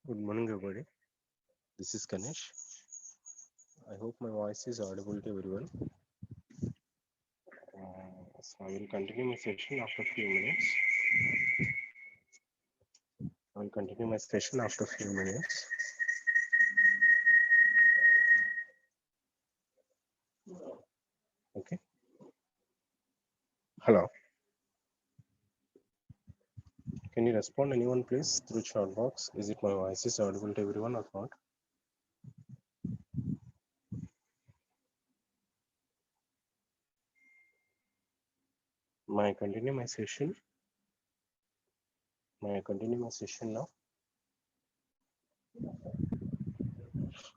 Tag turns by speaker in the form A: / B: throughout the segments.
A: Good morning, everybody. This is Ganesh. I hope my voice is audible to everyone. So I will continue my session after a few minutes. I will continue my session after a few minutes. Okay. Hello. Can you respond, anyone, please, through chat box? Is it my voice is audible to everyone or not? May I continue my session? May I continue my session now?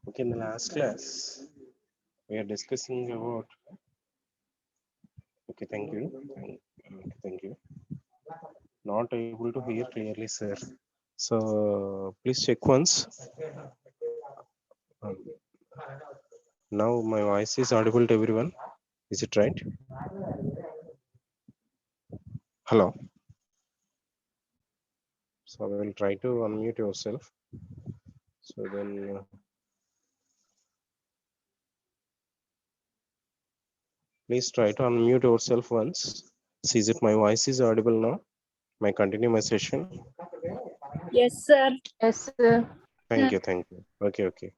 A: Okay, in the last class, we are discussing about. Okay, thank you. Okay, thank you. Not able to hear clearly, sir. So please check once. Um, Now my voice is audible to everyone. Is it right? Hello. So I will try to unmute yourself. So then, please try to unmute yourself once. See, is it my voice is audible now? May I continue my session?
B: Yes, sir.
C: Yes, sir.
A: Thank you, thank you. Okay, okay.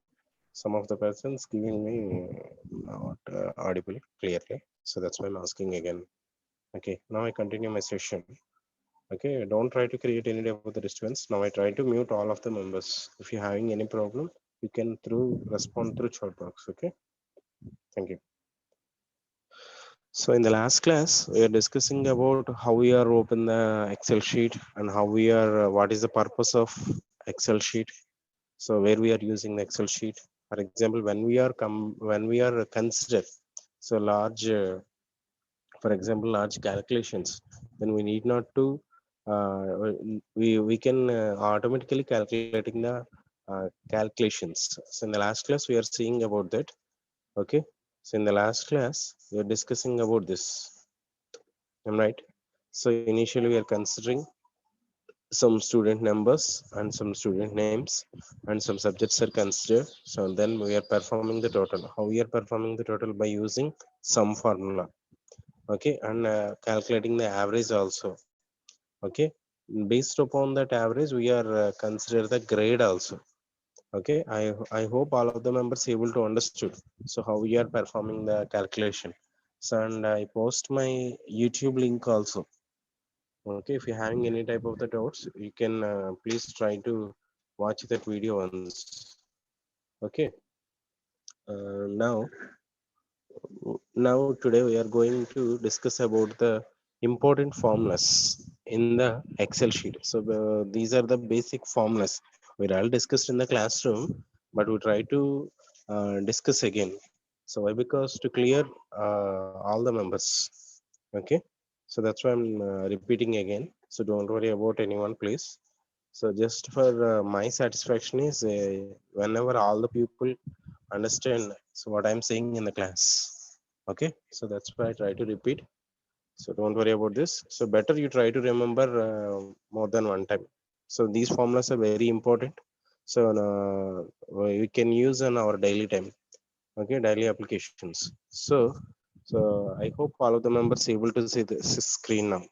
A: Some of the persons giving me not audible clearly, so that's why I'm asking again. Okay, now I continue my session. Okay, don't try to create any type of the disturbance. Now I try to mute all of the members. If you're having any problem, you can respond through chat box. Okay, thank you. So in the last class, we are discussing about how we are open the Excel sheet and how we are, what is the purpose of Excel sheet. So where we are using the Excel sheet. For example, when we are consider so large, for example, large calculations, then we need not to, we can automatically calculating the calculations. So in the last class, we are seeing about that. Okay. So in the last class, we are discussing about this. Am I right? So initially we are considering some student numbers and some student names and some subjects are considered. So then we are performing the total. How we are performing the total? By using sum formula. Okay, and calculating the average also. Okay, based upon that average, we are consider the grade also. Okay, I hope all of the members able to understood. So how we are performing the calculation. So and I post my YouTube link also. Okay, if you're having any type of the doubts, you can please try to watch that video once. Okay. Now today we are going to discuss about the important formulas in the Excel sheet. So these are the basic formulas we all discussed in the classroom, but we try to discuss again. So why? Because to clear all the members. Okay, so that's why I'm repeating again, so don't worry about anyone, please. So just for my satisfaction is, whenever all the people understand so what I'm saying in the class. Okay, so that's why I try to repeat, so don't worry about this. So better you try to remember more than one time. So these formulas are very important, so we can use in our daily time. Okay, daily applications. So I hope all of the members able to see this screen now.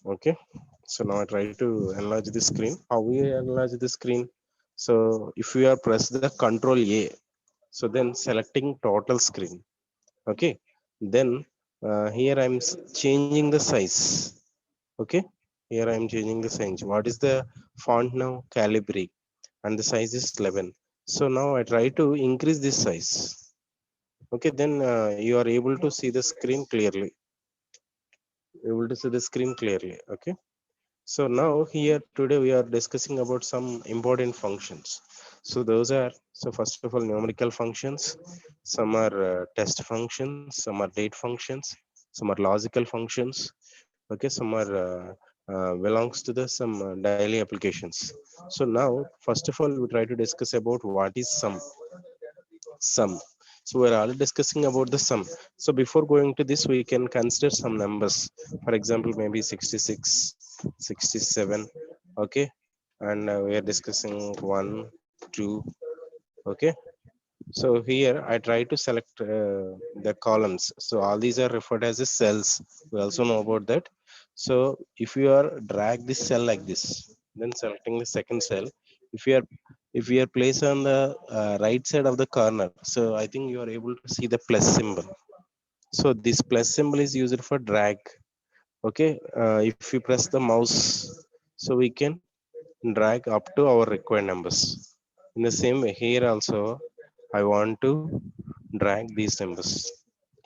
A: Okay, so now I try to enlarge the screen. How we enlarge the screen? So if we are press the control A, so then selecting total screen. Okay, then here I'm changing the size. Okay, here I'm changing the size. What is the font now? Calibri, and the size is 11. So now I try to increase this size. Okay, then you are able to see the screen clearly. Able to see the screen clearly. Okay, so now here today we are discussing about some important functions. So those are, so first of all, numerical functions. Some are test functions, some are date functions, some are logical functions. Okay, some are belongs to the some daily applications. So now first of all we try to discuss about what is sum. So we're already discussing about the sum. So before going to this, we can consider some numbers. For example, maybe 66, 67. Okay, and we are discussing 1, 2. Okay, so here I try to select the columns. So all these are referred as a cells. We also know about that. So if you are drag this cell like this, then selecting the second cell, if you are, if we are placed on the right side of the corner, so I think you are able to see the plus symbol. So this plus symbol is used for drag. Okay, if you press the mouse, so we can drag up to our required numbers. In the same way here also, I want to drag these numbers.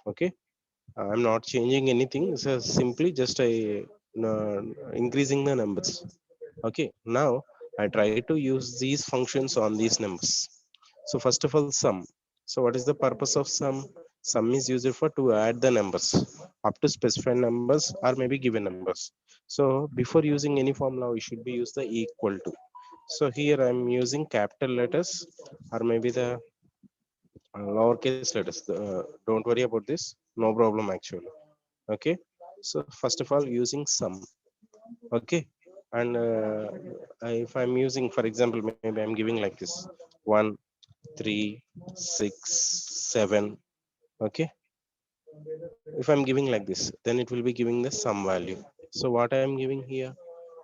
A: Okay, I'm not changing anything, so simply just I uh, increasing the numbers. Okay, now I try to use these functions on these numbers. So first of all, sum. So what is the purpose of sum? Sum is used for to add the numbers up to specified numbers or maybe given numbers. So before using any formula, we should be use the equal to. So here I'm using capital letters or maybe the lowercase letters. Don't worry about this, no problem actually. Okay, so first of all using sum. Okay, and if I'm using, for example, maybe I'm giving like this: 1, 3, 6, 7. Okay, if I'm giving like this, then it will be giving the sum value. So what I am giving here?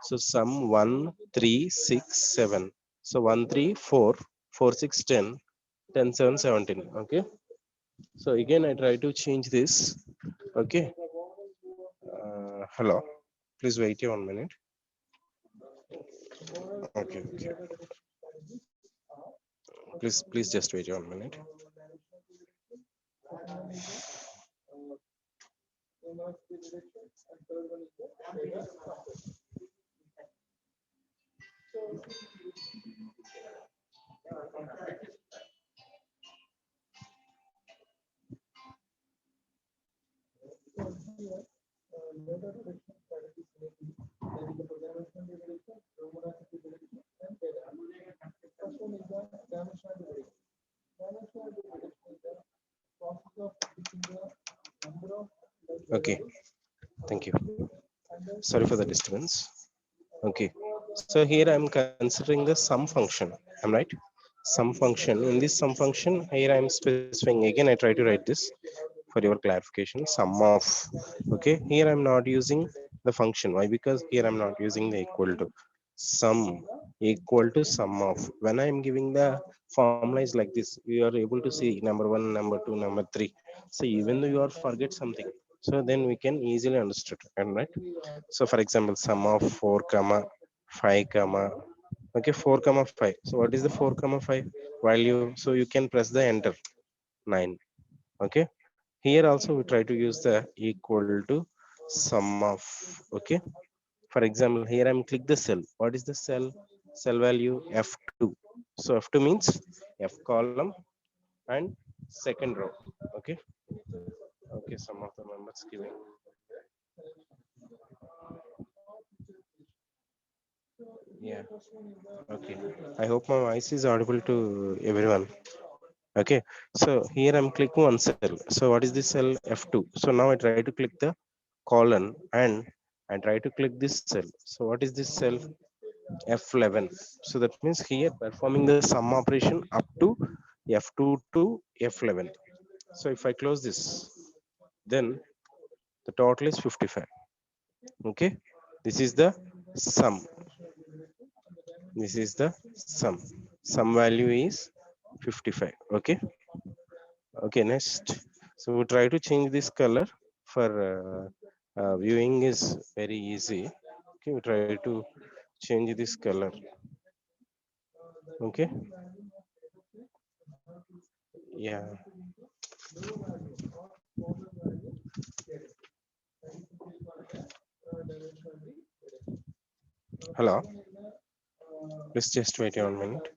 A: So sum 1, 3, 6, 7. So 1, 3, 4, 4, 6, 10, 10, 7, 17. Okay, so again I try to change this. Okay, hello, please wait here 1 minute. Okay, okay, please just wait here 1 minute. Okay, thank you. Sorry for the disturbance. Okay, so here I'm considering the sum function. I'm right. Sum function. In this sum function, here I'm specifying. Again, I try to write this for your clarification. Sum of. Okay, here I'm not using the function. Why? Because here I'm not using the equal to. Sum equal to sum of. When I'm giving the formula is like this, you are able to see number 1, number 2, number 3. So even though you are forget something, so then we can easily understand. And right. So for example, sum of 4 comma 5 comma, okay, 4 comma 5. So what is the 4 comma 5 value? So you can press the enter. 9. Okay, here also we try to use the equal to sum of. Okay, for example, here I'm click the cell. What is the cell value? F2. So F2 means F column and second row. Okay, okay, some of the members giving. Yeah, okay, I hope my voice is audible to everyone. Okay, so here I'm clicking one cell. So what is this cell? F2. So now I try to click the colon and I try to click this cell. So what is this cell? F11. So that means here performing the sum operation up to F2 to F11. So if I close this, then the total is 55. Okay, this is the sum. This is the sum. Sum value is 55. Okay, okay, next. So we try to change this color for viewing is very easy. Okay, we try to change this color. Okay, yeah. Hello, please just wait 1 minute.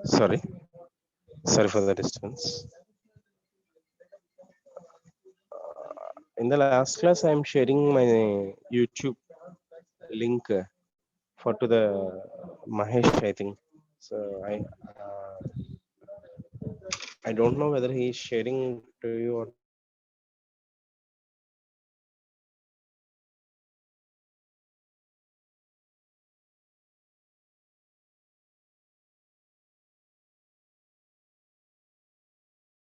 A: Sorry, sorry for the distance. In the last class, I am sharing my YouTube link for to the Mahesh, I think. So uh, I don't know whether he is sharing to you or not.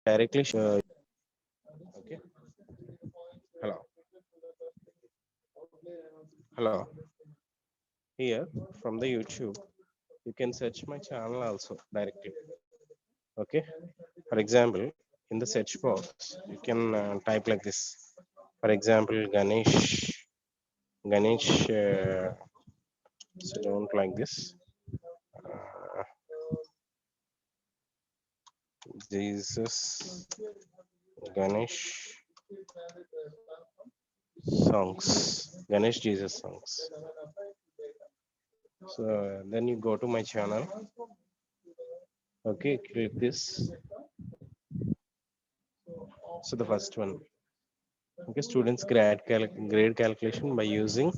A: Directly. Okay. Hello. Hello. Here from the YouTube, you can search my channel also directly. Okay. For example, in the search box, you can type like this. For example, Ganesh. So don't like this. Uh, Jesus, Ganesh songs, Ganesh Jesus songs. So then you go to my channel. Okay, click this. So the first one. Okay, students grade calculation by using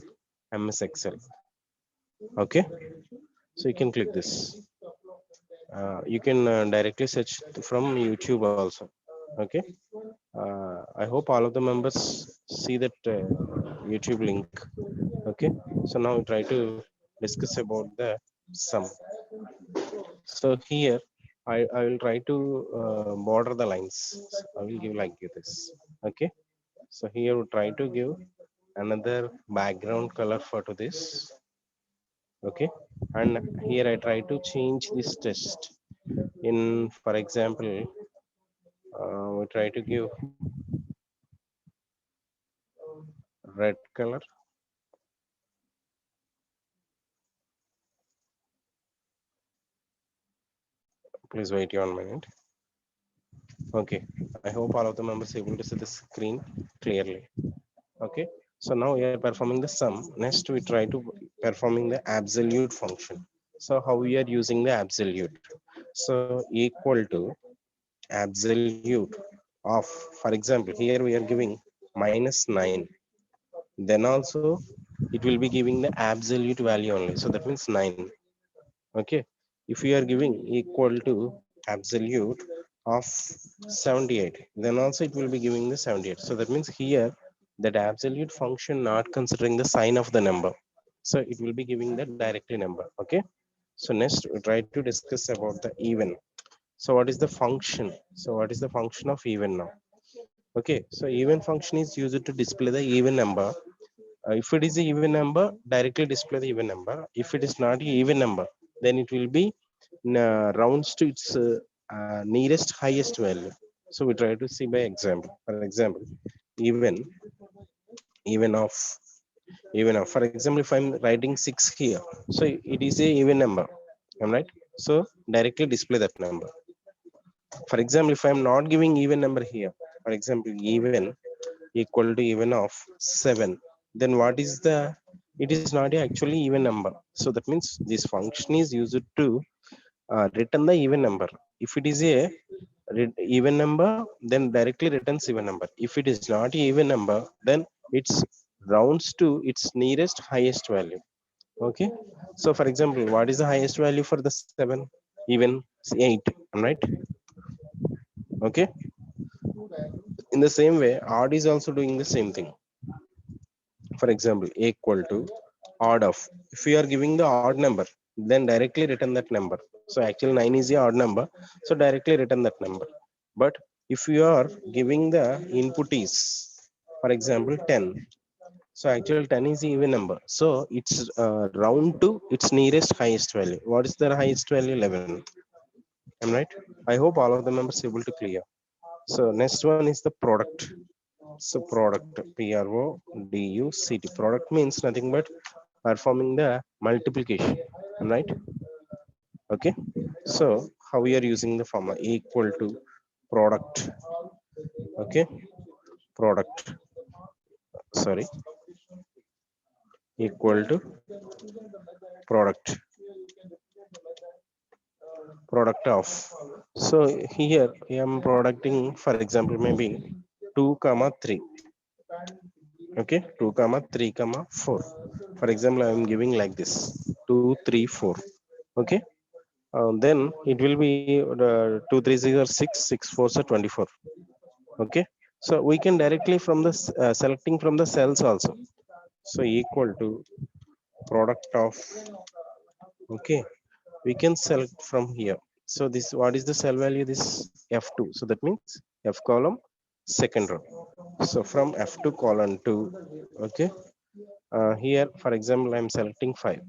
A: MS Excel. Okay, so you can click this. You can directly search from YouTube also. Okay, I hope all of the members see that YouTube link. Okay, so now we try to discuss about the sum. So here I will try to border the lines. I will give like this. Okay, so here we try to give another background color for to this. Okay, and here I try to change this text in, for example, we try to give red color. Please wait 1 minute. Okay, I hope all of the members able to see the screen clearly. Okay, so now we are performing the sum. Next we try to performing the absolute function. So how we are using the absolute? So equal to absolute of, for example, here we are giving minus 9, then also it will be giving the absolute value only, so that means 9. Okay, if we are giving equal to absolute of 78, then also it will be giving the 78, so that means here that absolute function not considering the sign of the number, so it will be giving the directly number. Okay, so next we try to discuss about the even. So what is the function? So what is the function of even now? Okay, so even function is used to display the even number. If it is a even number, directly display the even number. If it is not a even number, then it will be rounds to its nearest highest value. So we try to see by example. For example, even even of for example, if I'm writing 6 here, so it is a even number. Am I right? So directly display that number. For example, if I'm not giving even number here, for example, even equal to even of 7, then what is the, it is not a actually even number, so that means this function is used to return the even number. If it is a even number, then directly returns even number. If it is not a even number, then it's rounds to its nearest highest value. Okay, so for example, what is the highest value for the 7? Even 8, right? Okay, in the same way odd is also doing the same thing. For example, equal to odd of, if you are giving the odd number, then directly return that number. So actually 9 is the odd number, so directly return that number. But if you are giving the input is, for example, 10, so actually 10 is the even number, so it's round to its nearest highest value. What is the highest value? 11. Am I right? I hope all of the members able to clear. So next one is the product. So product, PRODUCT. Product means nothing but performing the multiplication. Am I right? Okay. So how we are using the formula equal to product. Okay. Product. Sorry. Equal to product. Product of. So here I am producting, for example, maybe 2 comma 3. Okay, 2 comma 3 comma 4. For example, I am giving like this 2 3 4. Okay, then it will be 2 3 0 6 6 4 are 24. Okay, so we can directly from the selecting from the cells also. So equal to product of. Okay, we can select from here. So this, what is the cell value? This F2, so that means F column second row. So from F2 column 2. Okay, here for example I'm selecting 5.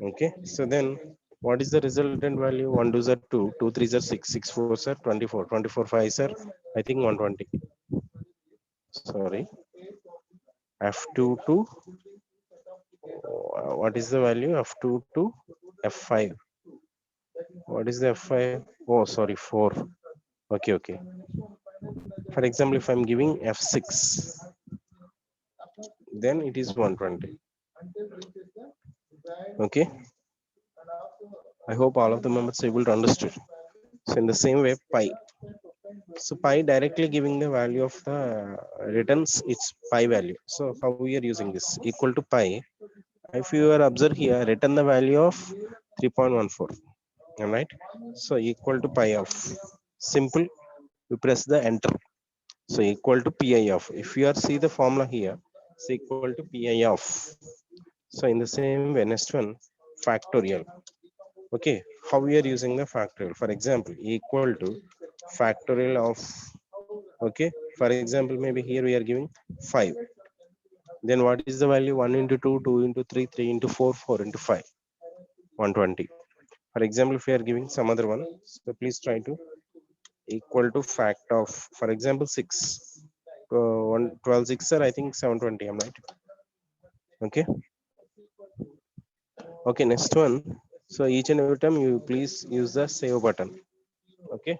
A: Okay, so then what is the resultant value? 1 2s are 2, 2 3s are 6, 6 4s are 24, 24 5s are I think 120. Sorry, F2 to what is the value? F2 to F5. What is the F5? Oh sorry, 4. Okay, okay. For example, if I'm giving F6, then it is 120. Okay, I hope all of the members able to understand. So in the same way, pi. So pi directly giving the value of the returns its pi value. So how we are using this equal to pi. If you are observe here, return the value of 3.14. All right. So equal to pi of, simple. You press the enter. So equal to pi of. If you are see the formula here, it's equal to pi of. So in the same way, next one, factorial. Okay, how we are using the factorial? For example, equal to factorial of. Okay, for example, maybe here we are giving 5. Then what is the value? 1 into 2, 2 into 3, 3 into 4, 4 into 5, 120. For example, if we are giving some other one, so please try to equal to fact of, for example, 6. 12 6 are I think 720. Am I right? Okay. Okay, next one. So each and every time you please use the save button. Okay,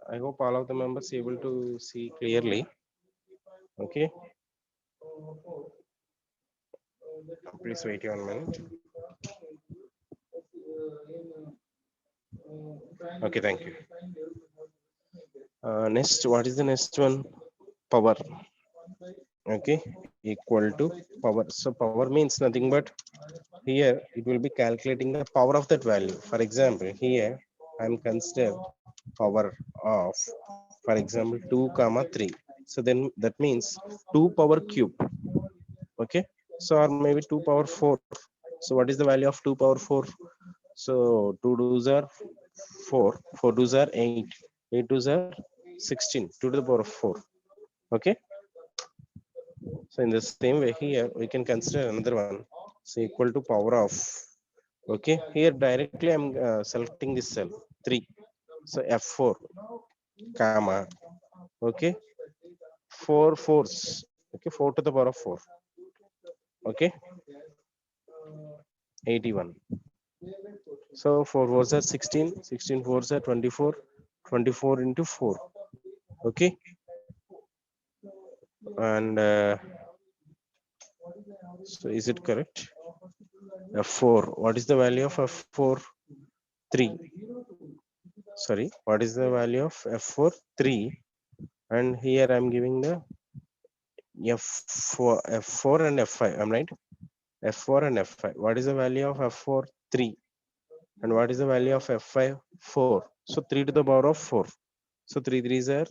A: I hope all of the members able to see clearly. Okay, please wait 1 minute. Okay, thank you. Next, what is the next one? Power. Okay, equal to power. So power means nothing but here it will be calculating the power of that value. For example, here I'm consider power of, for example, 2 comma 3. So then that means 2 power cube. Okay, so or maybe 2 power 4. So what is the value of 2 power 4? So 2 twos are 4, 4 twos are 8, 8 twos are 16, 2 to the power of 4. Okay, so in the same way here we can consider another one. So equal to power of, okay, here directly I'm selecting this cell 3. So F4 comma, okay, 4 fours, okay, 4 to the power of 4, okay, 81. So 4 fours are 16, 16 fours are 24, 24 into 4, okay, and so is it correct? F4, what is the value of F4? 3. Sorry, what is the value of F4? 3. And here I'm giving the F4 and F5. I'm right. F4 and F5. What is the value of F4? 3. And what is the value of F5? 4. So 3 to the power of 4. So 3 threes are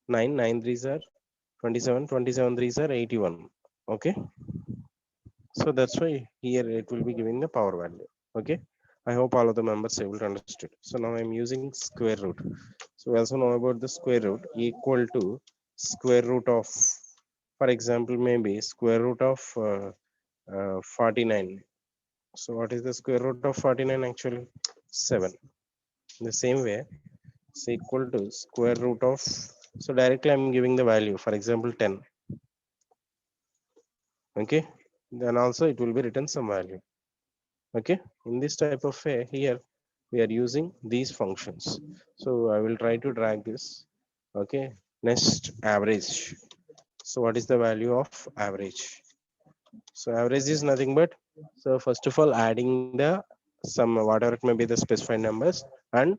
A: 9, 9 threes are 27, 27 threes are 81. Okay. So that's why here it will be giving the power value. Okay. I hope all of the members able to understood. So now I'm using square root. So we also know about the square root equal to square root of, for example, maybe square root of 49. So what is the square root of 49 actually? 7. In the same way, it's equal to square root of, so directly I'm giving the value, for example, 10. Okay. Then also it will be written some value. Okay. In this type of way, here we are using these functions. So I will try to drag this. Okay, next average. So what is the value of average? So average is nothing but, so first of all adding the some whatever it may be the specified numbers and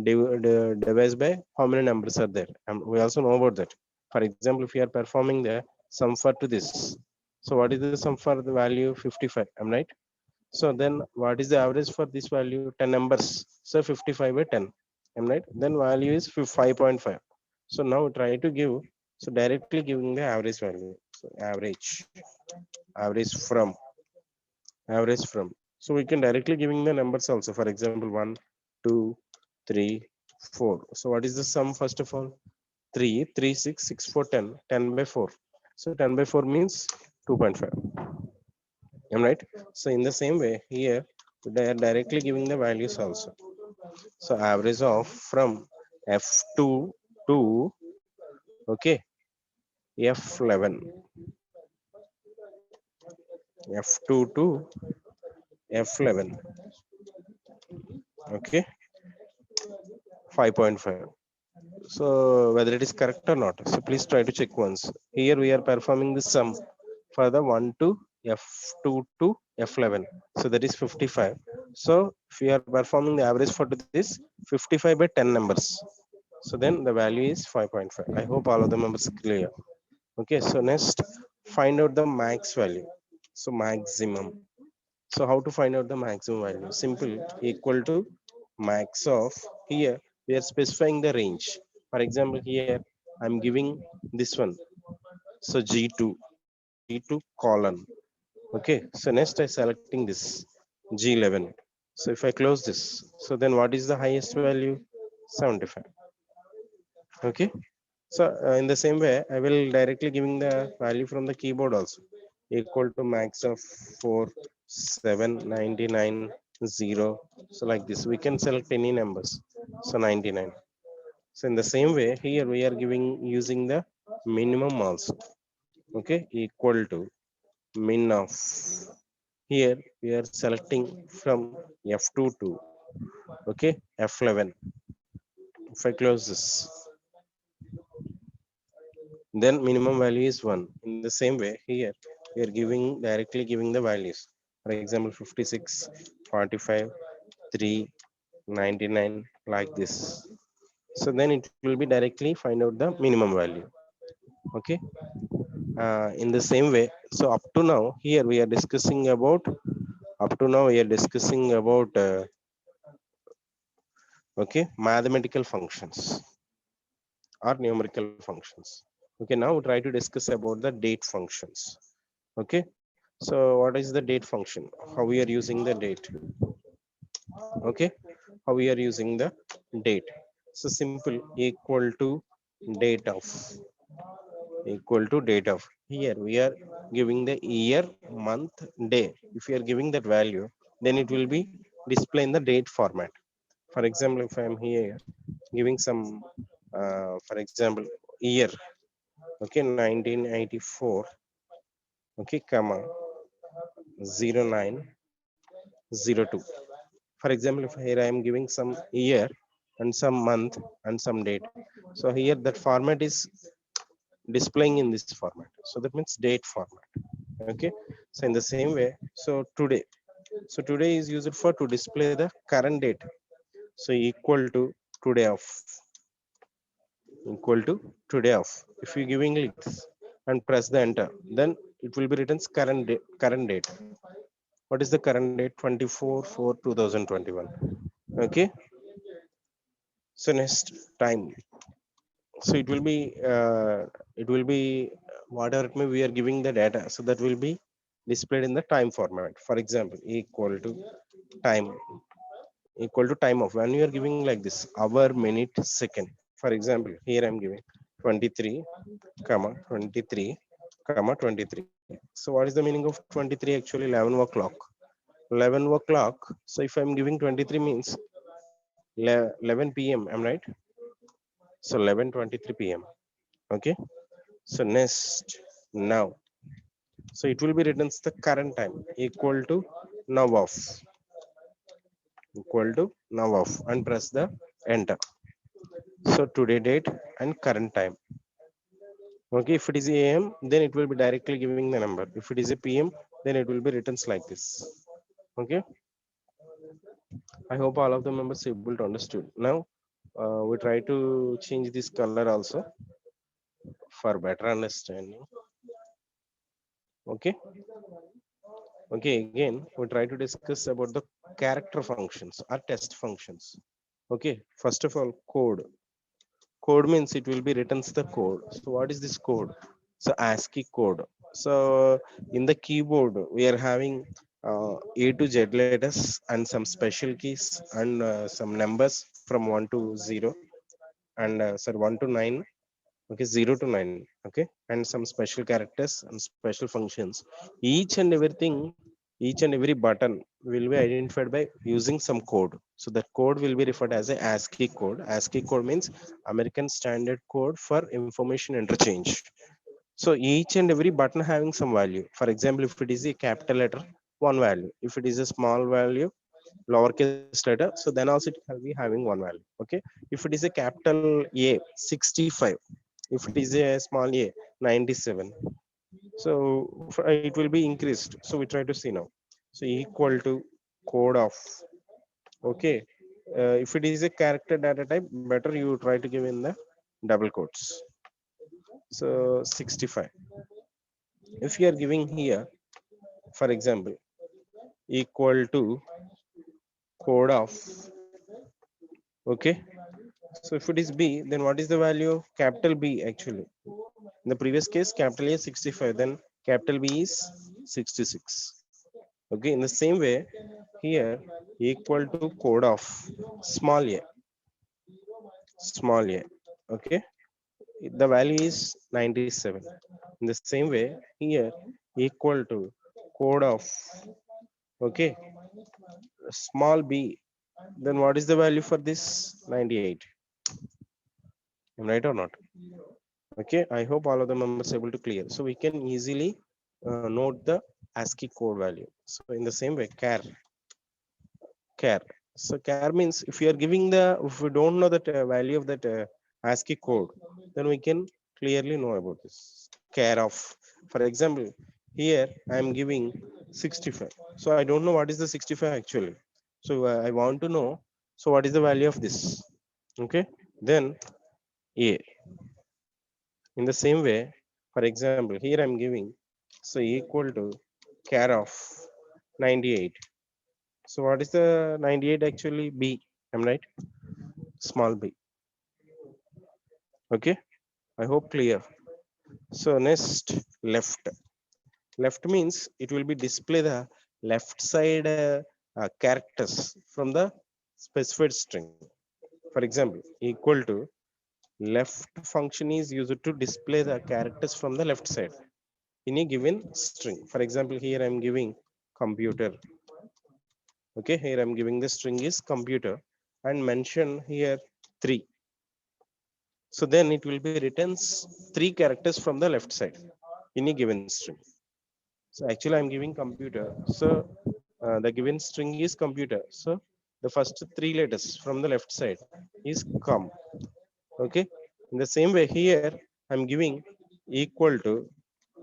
A: divided by how many numbers are there, and we also know about that. For example, if you are performing the sum for to this, so what is the sum for the value 55, am right? So then what is the average for this value? 10 numbers. So 55 by 10. Am right? Then value is 5.5. So now try to give, so directly giving the average value. So average from, average from. So we can directly giving the numbers also. For example, 1, 2, 3, 4. So what is the sum first of all? 3, 3, 6, 6, 4, 10. 10 by 4. So 10 by 4 means 2.5. Am right? So in the same way here they are directly giving the values also. So average of from F2 to, okay, F11, F2 to F11, okay, 5.5. So whether it is correct or not, so please try to check once. Here we are performing the sum for the 1 to F2 to F11. So that is 55. So if we are performing the average for this 55 by 10 numbers, so then the value is 5.5. I hope all of the numbers are clear. Okay, so next find out the max value. So maximum. So how to find out the maximum value? Simple, equal to max of, here we are specifying the range. For example, here I'm giving this one. So G2, G2 colon. Okay, so next I selecting this G11. So if I close this, so then what is the highest value? 75. Okay, so in the same way, I will directly giving the value from the keyboard also, equal to max of 4, 7, 99, 0. So like this, we can select any numbers. So 99. So in the same way, here we are giving using the minimum also. Okay, equal to min of. Here we are selecting from F2 to, okay, F11. If I close this, then minimum value is 1. In the same way here we are giving directly giving the values. For example, 56, 45, 3, 99, like this. So then it will be directly find out the minimum value. Okay. In the same way, so up to now here we are discussing about, up to now we are discussing about okay, mathematical functions or numerical functions. Okay, now we try to discuss about the date functions. Okay, so what is the date function, how we are using the date? Okay, how we are using the date? So simple, equal to date of, equal to date of. Here we are giving the year, month, day. If you are giving that value, then it will be display in the date format. For example, if I am here giving some for example year, okay, 1984, okay, comma 0902. For example, if here I am giving some year and some month and some date, so here that format is displaying in this format, so that means date format. Okay, so in the same way, so today, so today is used for to display the current date. So equal to today of, equal to today of. If you giving this and press the enter, then it will be written current date, current date. What is the current date? 24/4/2021. Okay, so next time, so it will be whatever it may we are giving the data, so that will be displayed in the time format. For example, equal to time, equal to time of, when you are giving like this hour, minute, second. For example, here I'm giving 23 comma 23 comma 23. So what is the meaning of 23? Actually 11 o'clock, 11 o'clock. So if I'm giving 23 means 11 p.m, am right? So 11:23 p.m. Okay, so next, now, so it will be written as the current time, equal to now of, equal to now of, and press the enter. So today date and current time. Okay, if it is AM, then it will be directly giving the number. If it is a PM, then it will be written like this. Okay, I hope all of the members able to understood. Now we try to change this color also for better understanding. Okay, okay, again we try to discuss about the character functions or test functions. Okay, first of all, code. Code means it will be written the code. So what is this code? So ASCII code. So in the keyboard we are having A to Z letters and some special keys and some numbers from 1 to 0 and sorry, 1 to 9. Okay, 0 to 9. Okay, and some special characters and special functions. Each and everything, each and every button will be identified by using some code. So that code will be referred as a ASCII code. ASCII code means American Standard Code for Information Interchange. So each and every button having some value. For example, if it is a capital letter, one value. If it is a small value, lowercase letter, so then also it will be having one value. Okay, if it is a capital A, 65. If it is a small a, 97. So it will be increased. So we try to see now. So equal to code of. Okay, if it is a character data type, better you try to give in the double quotes. So 65. If you are giving here, for example, equal to code of, okay, so if it is B, then what is the value of capital B? Actually in the previous case, capital A 65, then capital B is 66. Okay, in the same way, here equal to code of small a, small a. Okay, the value is 97. In the same way, here equal to code of, okay, small b, then what is the value for this? 98. Am I right or not? Okay, I hope all of the members able to clear. So we can easily note the ASCII code value. So in the same way, char. So char means if you are giving the, if we don't know that value of that ASCII code, then we can clearly know about this. Char of, for example, here I am giving 65. So I don't know what is the 65 actually. So I want to know. So what is the value of this? Okay. then A. In the same way, for example, here I'm giving so equal to char of 98. So what is the 98 actually? B. I'm right. Small b. Okay. I hope clear. So next left. Left means it will be display the left side characters from the specified string. For example, equal to left function is used to display the characters from the left side in a given string. For example, here I'm giving computer. Okay, here I'm giving the string is computer and mention here 3. So then it will be returns 3 characters from the left side in a given string. So actually I'm giving computer. So the given string is computer. So the first 3 letters from the left side is com. Okay. In the same way here I'm giving equal to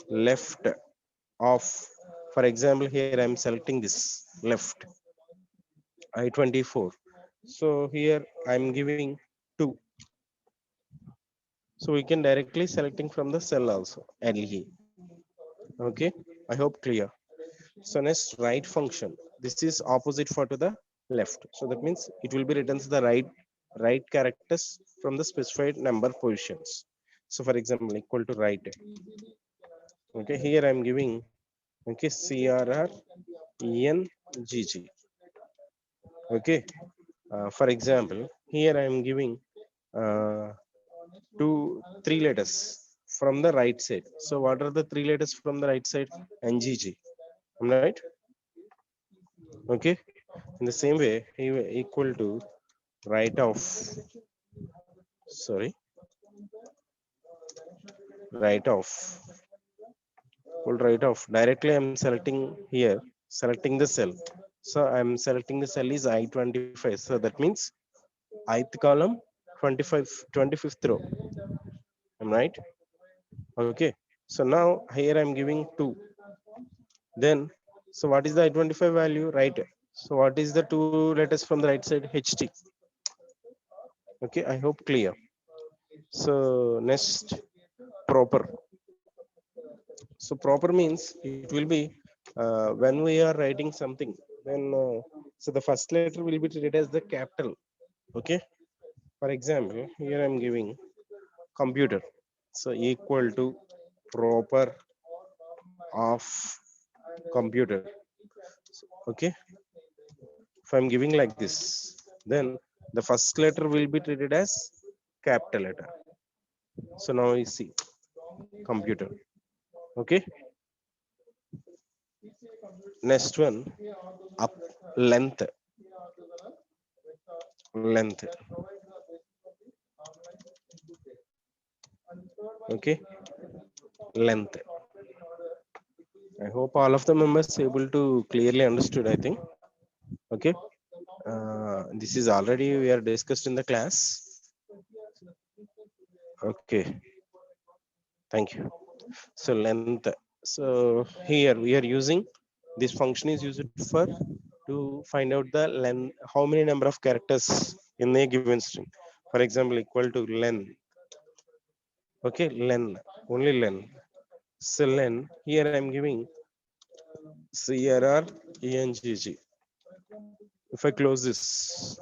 A: left of, for example, here I'm selecting this left I-24. So here I'm giving 2. So we can directly selecting from the cell also LE. Okay, I hope clear. So next right function. This is opposite for to the left. So that means it will be returns the right characters from the specified number positions. So for example, equal to right. Okay, here I'm giving okay CRR ENGG. Okay, for example, here I am giving uh, 3 letters from the right side. So what are the 3 letters from the right side? NGG. Am I right? Okay. In the same way, equal to right of, sorry, right of, equal right of. Directly I'm selecting here, selecting the cell. So I'm selecting the cell is I-25. So that means ith column 25, 25th row. Am I right? Okay. So now here I'm giving 2. Then, so what is the I-25 value? Right. So what is the 2 letters from the right side? HT. Okay, I hope clear. So next proper. So proper means it will be when we are writing something, then so the first letter will be treated as the capital. Okay. For example, here I'm giving computer. So equal to proper of computer. Okay. If I'm giving like this, then the first letter will be treated as capital letter. So now we see computer. Okay. Next one, up length. Length. Okay. Length. I hope all of the members able to clearly understood. I think. Okay. This is already we are discussed in the class. Okay. Thank you. So length. So here we are using this function is used for to find out the length, how many number of characters in a given string. For example, equal to len. Okay, len, only len. So len, here I am giving CRR ENGG. If I close this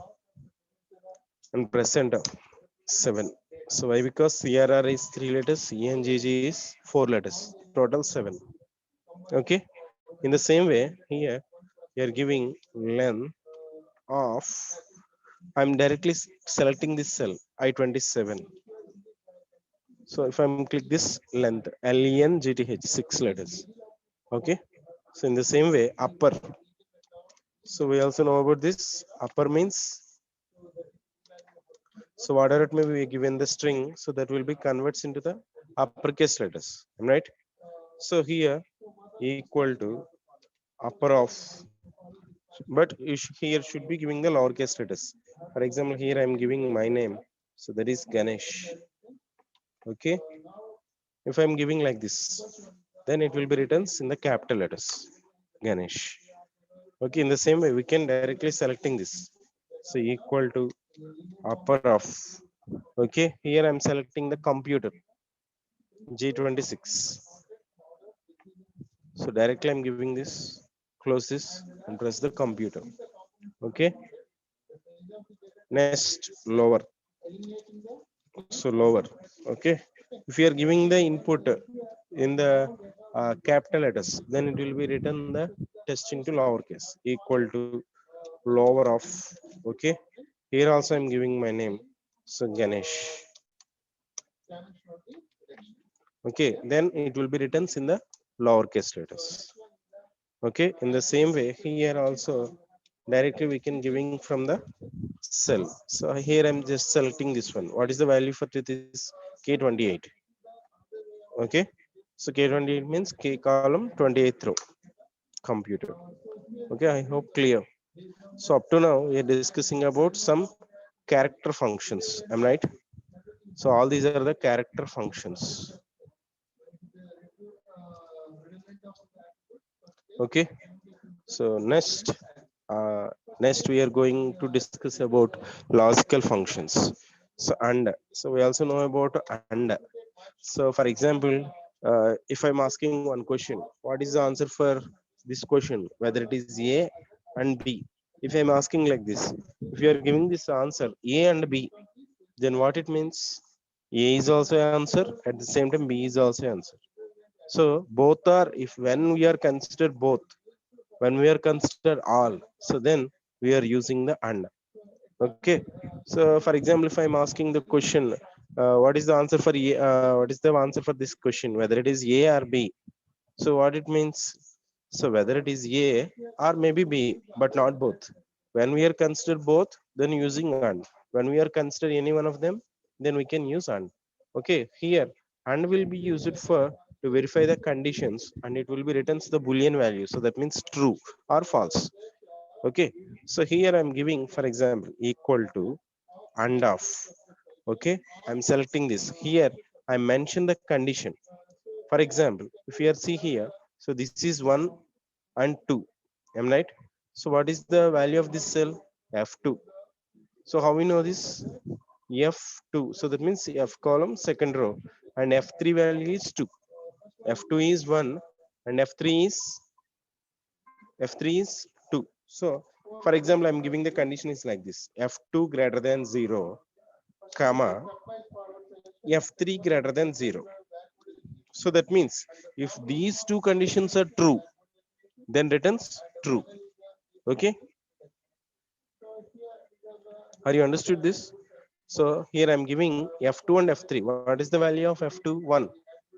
A: and press enter, 7. So why? Because CRR is 3 letters, ENGG is 4 letters, total 7. Okay. In the same way, here you are giving len of, I'm directly selecting this cell I-27. So if I'm click this length LENGTH 6 letters. Okay. So in the same way upper. So we also know about this upper means, so whatever it may be given the string, so that will be converts into the uppercase letters. Am I right? So here equal to upper of, but here should be giving the lowercase letters. For example, here I'm giving my name, so that is Ganesh. Okay. If I'm giving like this, then it will be written in the capital letters, Ganesh. Okay, in the same way, we can directly selecting this. So equal to upper of Okay, here I'm selecting the computer G26. So directly I'm giving this, close this and press the computer. Okay, next lower. So lower. Okay, if you are giving the input in the capital letters, then it will be written the test into lowercase equal to lower of. Okay, here also I'm giving my name, so Ganesh. Okay, then it will be written in the lowercase letters. Okay, in the same way here also directly we can giving from the cell. So here I'm just selecting this one. What is the value for this? K28. Okay, so K28 means K column 28th row computer. Okay, I hope clear. So up to now we are discussing about some character functions. Am I right? So all these are the character functions. Okay, so uh, next we are going to discuss about logical functions. So and so we also know about and. So for example, if I'm asking one question, what is the answer for this question, whether it is A and B? If I'm asking like this, if you are giving this answer A and B, then what it means? A is also answer, at the same time B is also answer. So both are, if when we are consider both, when we are consider all, so then we are using the and. Okay, so for example, if I'm asking the question, what is the answer for A, what is the answer for this question, whether it is A or B? So what it means? So whether it is A or maybe B, but not both. When we are consider both, then using and. When we are consider any one of them, then we can use and. Okay, here and will be used for to verify the conditions, and it will be written the boolean value. So that means true or false. Okay, so here I'm giving, for example, equal to and of. Okay, I'm selecting this here. I mention the condition. For example, if you are see here, so this is 1 and 2. Am I right? So what is the value of this cell? F2. So how we know this? F2. So that means F column second row, and F3 value is 2. F2 is 1 and F3 is 2. So for example, I'm giving the condition is like this: F2 greater than 0, comma F3 greater than 0. So that means if these two conditions are true, then returns true. Okay, are you understood this? So here I'm giving F2 and F3. What is the value of F2? 1.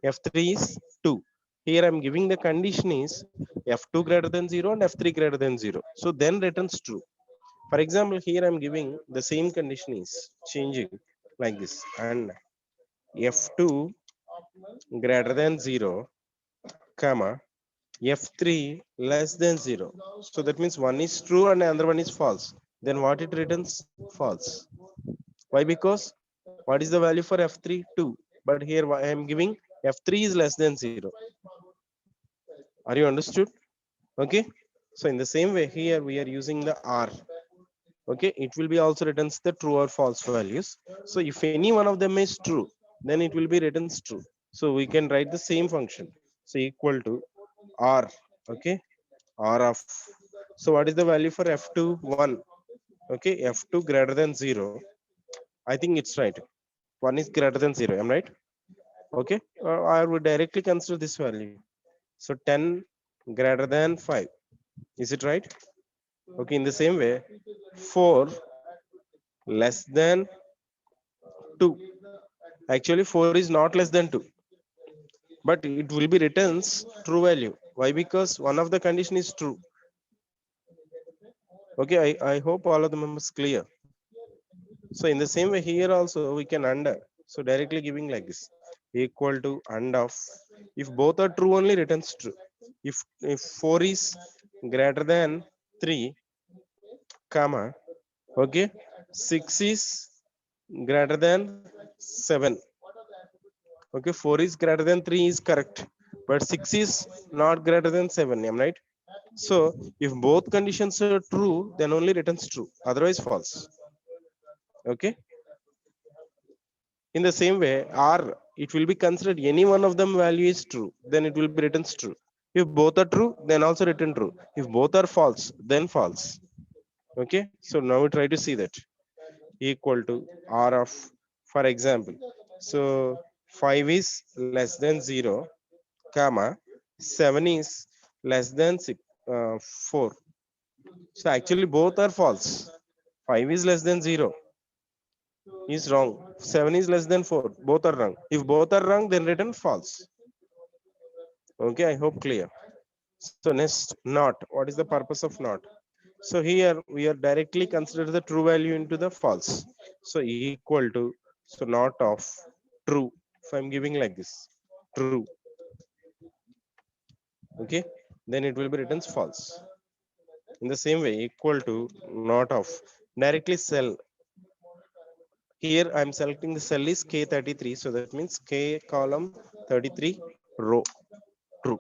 A: F3 is 2. Here I'm giving the condition is F2 greater than 0 and F3 greater than 0. So then returns true. For example, here I'm giving the same condition is changing like this, and F2 greater than 0, comma F3 less than 0. So that means one is true and another one is false. Then what it returns? False. Why? Because what is the value for F3? 2. But here I am giving F3 is less than 0. Are you understood? Okay. So in the same way here we are using the R. Okay. It will be also returns the true or false values. So if any one of them is true, then it will be returns true. So we can write the same function. So equal to R. Okay. R of. So what is the value for F2? 1. Okay. F2 greater than 0. I think it's right. 1 is greater than 0. Am I right? Okay, I would directly consider this value. So 10 greater than 5. Is it right? Okay, in the same way, 4 less than 2. Actually, 4 is not less than 2, but it will be returns true value. Why? Because one of the condition is true. Okay, I hope all of the members clear. So in the same way here also we can under. So directly giving like this equal to and of. If both are true, only returns true. If 4 is greater than 3, comma, okay, 6 is greater than 7. Okay, 4 is greater than 3 is correct, but 6 is not greater than 7. Am I right? So if both conditions are true, then only returns true, otherwise false. Okay, In the same way, or it will be considered any one of them value is true, then it will be written true. If both are true, then also written true. If both are false, then false. Okay, so now we try to see that equal to r of, for example, so 5 is less than 0 comma 7 is less than 6, 4. So actually both are false. 5 is less than 0 is wrong. 7 is less than 4. Both are wrong. If both are wrong, then written false. Okay, I hope clear. So next, not. What is the purpose of not? So here we are directly consider the true value into the false. So equal to, so not of true. If I'm giving like this, true. Okay, then it will be written false. In the same way, equal to not of directly cell. Here I'm selecting the cell is K33, so that means K column 33 row true.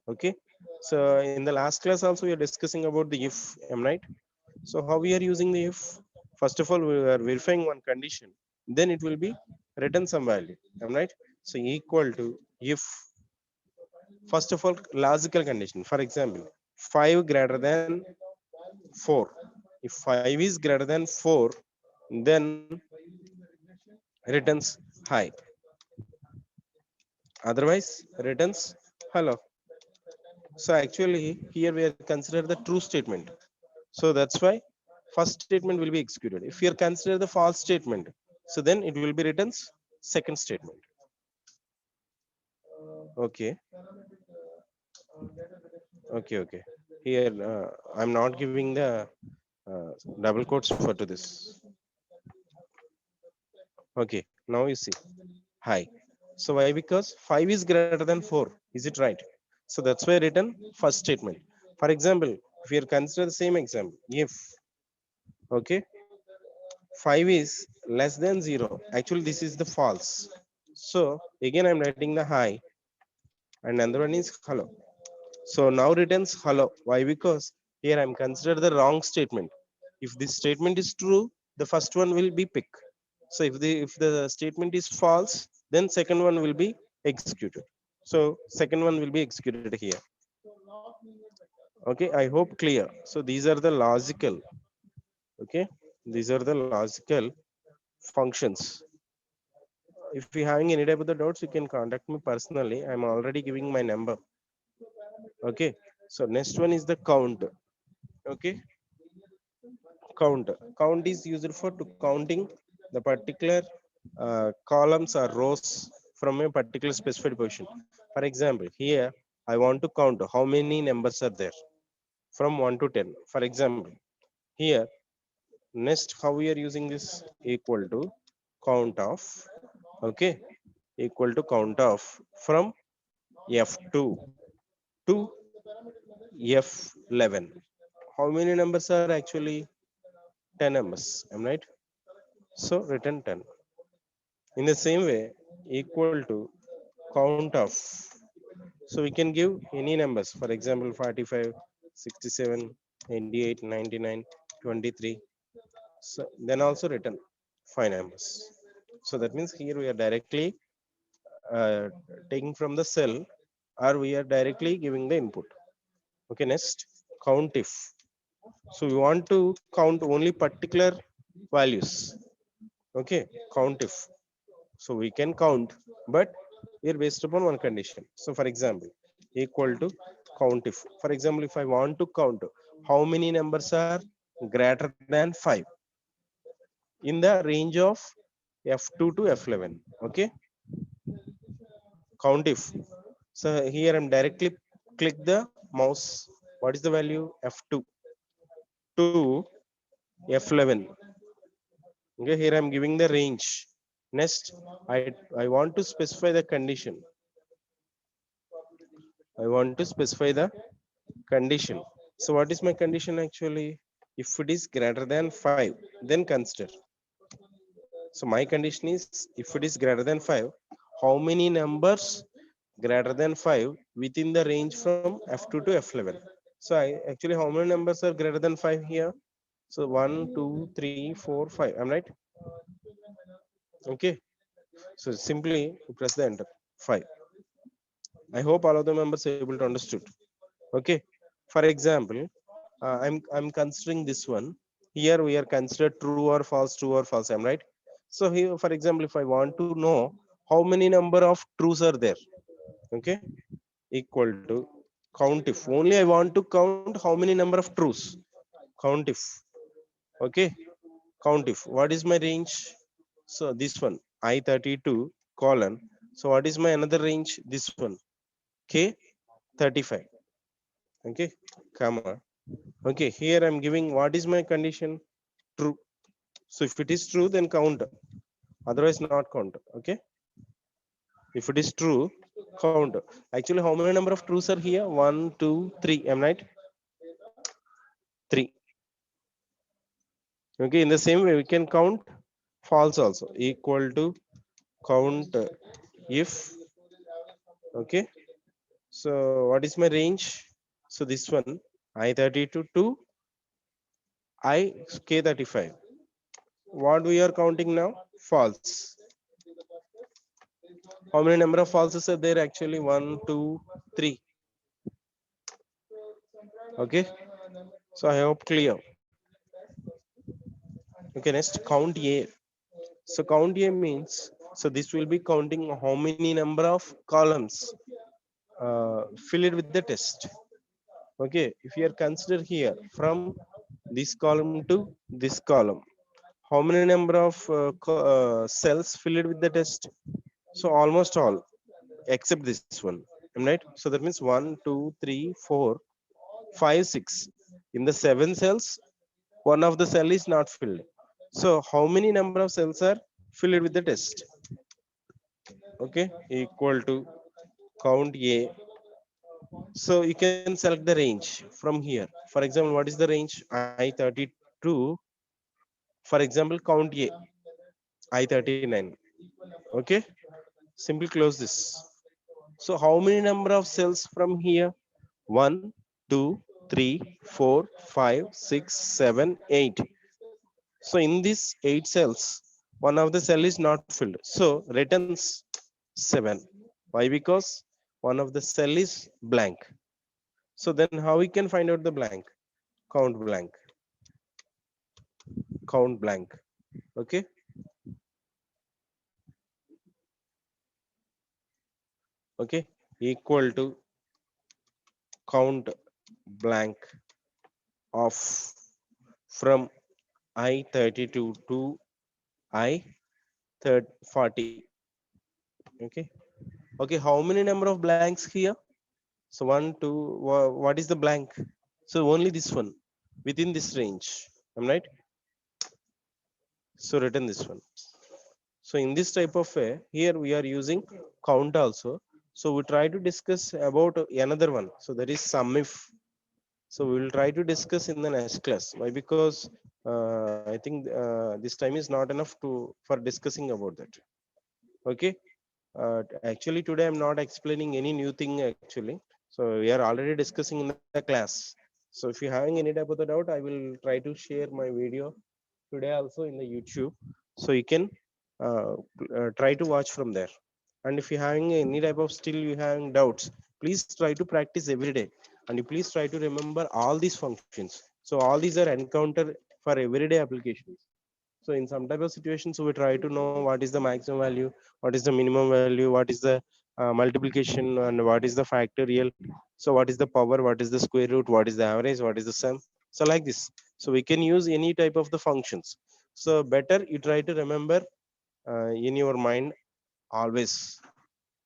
A: Okay, so in the last class also we are discussing about the if, am I right? So how we are using the if? First of all, we are verifying one condition, then it will be written some value, am I right? So equal to if, first of all, logical condition. For example, 5 greater than 4. If 5 is greater than 4, then returns high. Otherwise, returns hello. So actually, here we are consider the true statement. So that's why first statement will be executed. If you are consider the false statement, so then it will be written second statement. Okay, okay. Here I'm not giving the uh, double quotes for to this. Okay, now you see high. So why? Because 5 is greater than 4. Is it right? So that's why written first statement. For example, if you consider the same example, if okay 5 is less than 0, actually this is the false. So again I'm writing the high and another one is hello. So now returns hello. Why? Because here I'm consider the wrong statement. If this statement is true, the first one will be pick. So if the statement is false, then second one will be executed. So second one will be executed here. Okay, I hope clear. So these are the logical. Okay, these are the logical functions. If you're having any type of the doubts, you can contact me personally. I'm already giving my number. Okay, so next one is the count. Okay, count is used for to counting the particular columns or rows from a particular specified position. For example, here I want to count how many numbers are there from 1 to 10. For example, here next how we are using this equal to count of, okay, equal to count of from f2 to f11. How many numbers are actually 10 numbers, am I right? So written 10. In the same way, equal to count of, so we can give any numbers, for example 45, 67, 88, 99, 23. So then also written 5 numbers. So that means here we are directly uh, taking from the cell, or we are directly giving the input. Okay, next, count if. So we want to count only particular values. Okay, count if. So we can count, but we are based upon one condition. So for example, equal to count if. For example, if I want to count how many numbers are greater than 5 in the range of f2 to f11. Okay, count if. So here I'm directly click the mouse. What is the value? f2 to f11. Okay, here I'm giving the range. Next, I want to specify the condition. I want to specify the condition. So what is my condition actually? If it is greater than 5, then consider. So my condition is if it is greater than 5, how many numbers greater than 5 within the range from f2 to f11. So I actually, how many numbers are greater than 5 here? So 1, 2, 3, 4, 5. I'm right. Okay. So simply press the enter. 5. I hope all of the members are able to understood. Okay. For example, I'm considering this one. Here we are considered true or false, true or false. I'm right. So here, for example, if I want to know how many number of trues are there, okay, equal to count if. Only I want to count how many number of trues. Count if. Okay. Count if. What is my range? So this one I32 colon. So what is my another range? This one K35. Okay, comma. Okay, here I'm giving what is my condition? True. So if it is true, then count. Otherwise, not count. Okay. If it is true, count. Actually, how many number of trues are here? 1, 2, 3. Am I right? 3. Okay. In the same way, we can count false also. Equal to count if. Okay. So what is my range? So this one I32 to I K35. What we are counting now? False. How many number of falses are there? Actually, 1, 2, 3. Okay. So I hope clear. Okay. Next, count A. So count A means, so this will be counting how many number of columns filled with the test. Okay. If you are consider here from this column to this column, how many number of cells filled with the test? So almost all except this one. Am I right? So that means 1, 2, 3, 4, 5, 6. In the 7 cells, one of the cell is not filled. So how many number of cells are filled with the test? Okay, equal to count A. So you can select the range from here. For example, what is the range? I32. For example, count A. I39. Okay, simply close this. So how many number of cells from here? 1, 2, 3, 4, 5, 6, 7, 8. So in these 8 cells, one of the cell is not filled. So returns 7. Why? Because one of the cell is blank. So then how we can find out the blank? Count blank. Count blank. Okay. Okay. Equal to count blank of from I32 to I40. Okay. Okay. How many number of blanks here? So 1, 2. What is the blank? So only this one within this range. Am I right? So written this one. So in this type of way, here we are using count also. So we try to discuss about another one. So that is sum if. So we will try to discuss in the next class. Why? Because I think this time is not enough to for discussing about that. Okay. Actually, today I'm not explaining any new thing actually. So we are already discussing in the class. So if you're having any type of the doubt, I will try to share my video today also in the YouTube. So you can try to watch from there. And if you're having any type of still you having doubts, please try to practice every day. And you please try to remember all these functions. So all these are encountered for everyday applications. So in some type of situations, we try to know what is the maximum value, what is the minimum value, what is the multiplication, and what is the factorial. So what is the power, what is the square root, what is the average, what is the sum. So like this. So we can use any type of the functions. So better you try to remember in your mind always.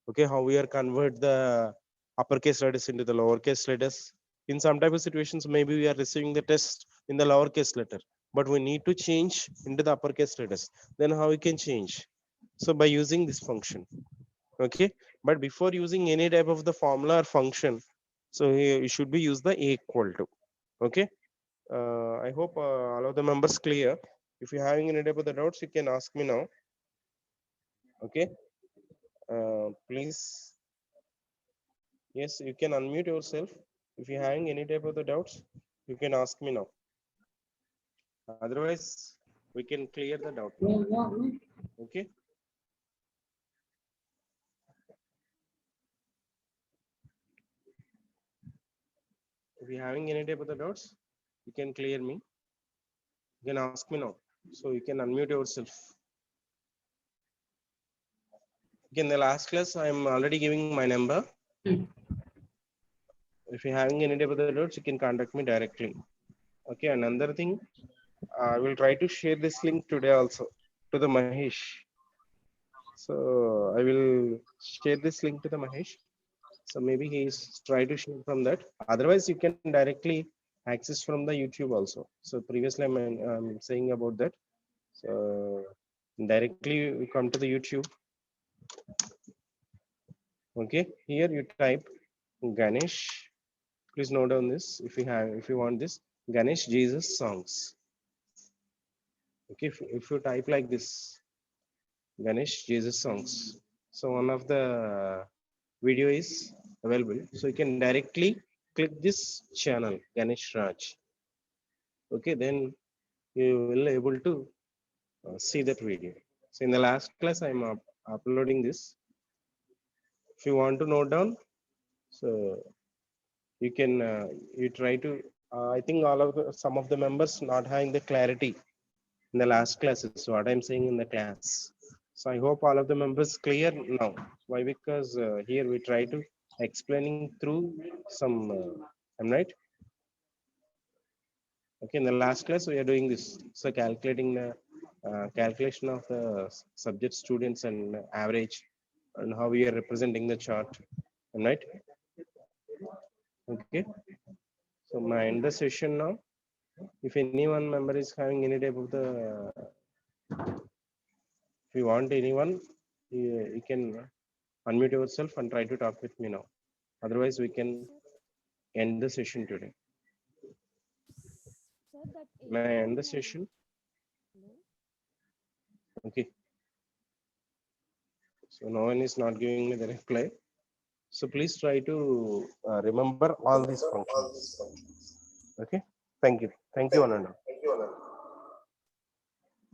A: Okay, how we are convert the uppercase letters into the lowercase letters. In some type of situations, maybe we are receiving the test in the lowercase letter, but we need to change into the uppercase letters. Then how we can change? So by using this function. Okay, but before using any type of the formula or function, so here you should be use the a equal to. Okay, I hope all of the members clear. If you're having any type of the doubts, you can ask me now. Okay, please. Yes, you can unmute yourself. If you're having any type of the doubts, you can ask me now. Otherwise, we can clear the doubt now. Okay. If you're having any type of the doubts, you can clear me. You can ask me now. So you can unmute yourself. In the last class, I'm already giving my number. If you're having any type of the doubts, you can contact me directly. Okay, another thing, I will try to share this link today also to the Mahesh. So I will share this link to the Mahesh. So maybe he's try to share from that. Otherwise, you can directly access from the YouTube also. So previously I'm saying about that. So directly you come to the YouTube. Okay, here you type Ganesh. Please note down this if you want this Ganesh Jesus songs. Okay, if you type like this Ganesh Jesus songs. So one of the video is available. So you can directly click this channel Ganesh Raj. Okay, then you will able to see that video. So in the last class, I'm uploading this. If you want to note down, so you can you try to. I think all of some of the members not having the clarity in the last classes. What I'm saying in the class. So I hope all of the members clear now. Why? Because here we try to explaining through some. I'm right. Okay, in the last class we are doing this. So calculating the calculation of the subject students and average and how we are representing the chart. Am I right? Okay. So my end the session now. If anyone member is having any type of the, if you want anyone, you can unmute yourself and try to talk with me now. Otherwise, we can end the session today.
C: Sir, that
A: May I end the session? Okay. So no one is not giving me the reply. So please try to remember all these functions. Okay. Thank you. Thank you, Ananda.